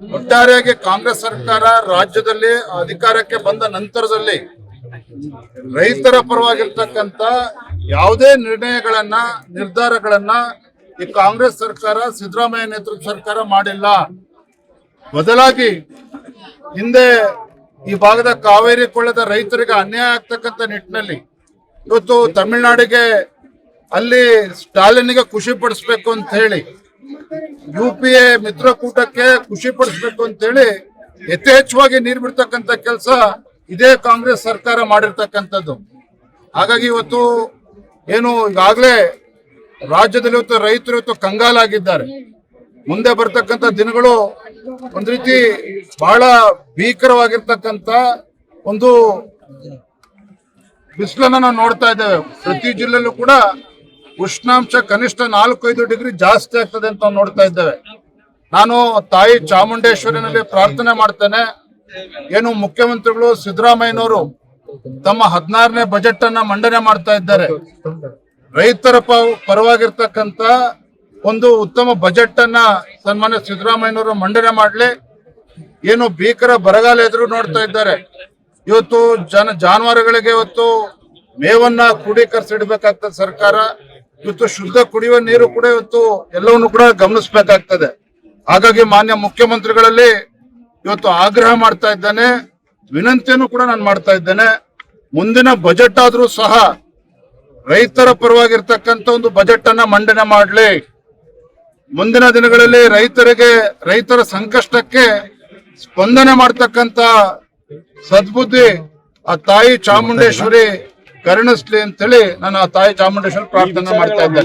ಒಟ್ಟಾರೆಯಾಗಿ ಕಾಂಗ್ರೆಸ್ ಸರ್ಕಾರ ರಾಜ್ಯದಲ್ಲಿ ಅಧಿಕಾರಕ್ಕೆ ಬಂದ ನಂತರದಲ್ಲಿ ರೈತರ ಪರವಾಗಿರ್ತಕ್ಕಂಥ ಯಾವುದೇ ನಿರ್ಧಾರಗಳನ್ನ ಈ ಕಾಂಗ್ರೆಸ್ ಸರ್ಕಾರ, ಸಿದ್ದರಾಮಯ್ಯ ನೇತೃತ್ವದ ಸರ್ಕಾರ ಮಾಡಿಲ್ಲ. ಬದಲಾಗಿ ಹಿಂದೆ ಈ ಭಾಗದ ಕಾವೇರಿ ಕೊಳ್ಳದ ರೈತರಿಗೆ ಅನ್ಯಾಯ ಆಗ್ತಕ್ಕಂಥ ನಿಟ್ಟಿನಲ್ಲಿ ಇವತ್ತು ತಮಿಳುನಾಡಿಗೆ ಅಲ್ಲಿ ಸ್ಟಾಲಿನ್ಗೆ ಖುಷಿ ಪಡಿಸ್ಬೇಕು ಅಂತ ಹೇಳಿ, UPA ಮಿತ್ರಕೂಟಕ್ಕೆ ಖುಷಿ ಪಡಿಸ್ಬೇಕು ಅಂತ ಹೇಳಿ ಯಥೇಚ್ಛವಾಗಿ ನೀರು ಬಿಡ್ತಕ್ಕಂಥ ಕೆಲಸ ಇದೇ ಕಾಂಗ್ರೆಸ್ ಸರ್ಕಾರ ಮಾಡಿರ್ತಕ್ಕಂಥದ್ದು. ಹಾಗಾಗಿ ಇವತ್ತು ಏನು ಈಗಾಗಲೇ ರಾಜ್ಯದಲ್ಲಿ ಇವತ್ತು ರೈತರು ಇವತ್ತು ಕಂಗಾಲಾಗಿದ್ದಾರೆ. ಮುಂದೆ ಬರ್ತಕ್ಕಂಥ ದಿನಗಳು ಒಂದ್ ರೀತಿ ಬಹಳ ಭೀಕರವಾಗಿರ್ತಕ್ಕಂಥ ಒಂದು ಬಿಸಿಲನ್ನ ನಾವು ನೋಡ್ತಾ ಇದ್ದೇವೆ. ಪ್ರತಿ ಜಿಲ್ಲೆಯಲ್ಲೂ ಕೂಡ ಉಷ್ಣಾಂಶ ಕನಿಷ್ಠ 4-5 ಡಿಗ್ರಿ ಜಾಸ್ತಿ ಆಗ್ತದೆ ಅಂತ ನಾವು ನೋಡ್ತಾ ಇದ್ದೇವೆ. ನಾನು ತಾಯಿ ಚಾಮುಂಡೇಶ್ವರಿನಲ್ಲಿ ಪ್ರಾರ್ಥನೆ ಮಾಡ್ತೇನೆ, ಏನು ಮುಖ್ಯಮಂತ್ರಿಗಳು ಸಿದ್ದರಾಮಯ್ಯನವರು ತಮ್ಮ 16ನೇ ಬಜೆಟ್ ಅನ್ನ ಮಂಡನೆ ಮಾಡ್ತಾ ಇದ್ದಾರೆ. ರೈತರ ಪರವಾಗಿರ್ತಕ್ಕಂಥ ಒಂದು ಉತ್ತಮ ಬಜೆಟ್ ಅನ್ನ ಸನ್ಮಾನ್ಯ ಸಿದ್ದರಾಮಯ್ಯನವರು ಮಂಡನೆ ಮಾಡ್ಲಿ. ಏನು ಭೀಕರ ಬರಗಾಲ ಎದುರು ನೋಡ್ತಾ ಇದ್ದಾರೆ. ಇವತ್ತು ಜಾನುವಾರುಗಳಿಗೆ ಇವತ್ತು ಮೇವನ್ನ ಕ್ರೋಢೀಕರಿಸಿಡ್ಬೇಕಾಗ್ತದೆ ಸರ್ಕಾರ. ಇವತ್ತು ಶುದ್ಧ ಕುಡಿಯುವ ನೀರು ಕೂಡ ಇವತ್ತು ಎಲ್ಲವನ್ನು ಕೂಡ ಗಮನಿಸಬೇಕಾಗ್ತದೆ. ಹಾಗಾಗಿ ಮಾನ್ಯ ಮುಖ್ಯಮಂತ್ರಿಗಳಲ್ಲಿ ಇವತ್ತು ಆಗ್ರಹ ಮಾಡ್ತಾ ಇದ್ದೇನೆ, ವಿನಂತಿಯನ್ನು ಕೂಡ ನಾನು ಮಾಡ್ತಾ ಇದ್ದೇನೆ. ಮುಂದಿನ ಬಜೆಟ್ ಆದ್ರೂ ಸಹ ರೈತರ ಪರವಾಗಿರ್ತಕ್ಕಂಥ ಒಂದು ಬಜೆಟ್ ಅನ್ನ ಮಂಡನೆ ಮಾಡಲಿ. ಮುಂದಿನ ದಿನಗಳಲ್ಲಿ ರೈತರ ಸಂಕಷ್ಟಕ್ಕೆ ಸ್ಪಂದನೆ ಮಾಡ್ತಕ್ಕಂಥ ಸದ್ಬುದ್ಧಿ ಆ ತಾಯಿ ಚಾಮುಂಡೇಶ್ವರಿ ಕರುಣಿಸ್ಲಿ ಅಂತೇಳಿ ನಾನು ಆ ತಾಯಿ ಚಾಮುಂಡೇಶ್ವರಿ ಪ್ರಾರ್ಥನೆ ಮಾಡ್ತಾ ಇದ್ದೇನೆ.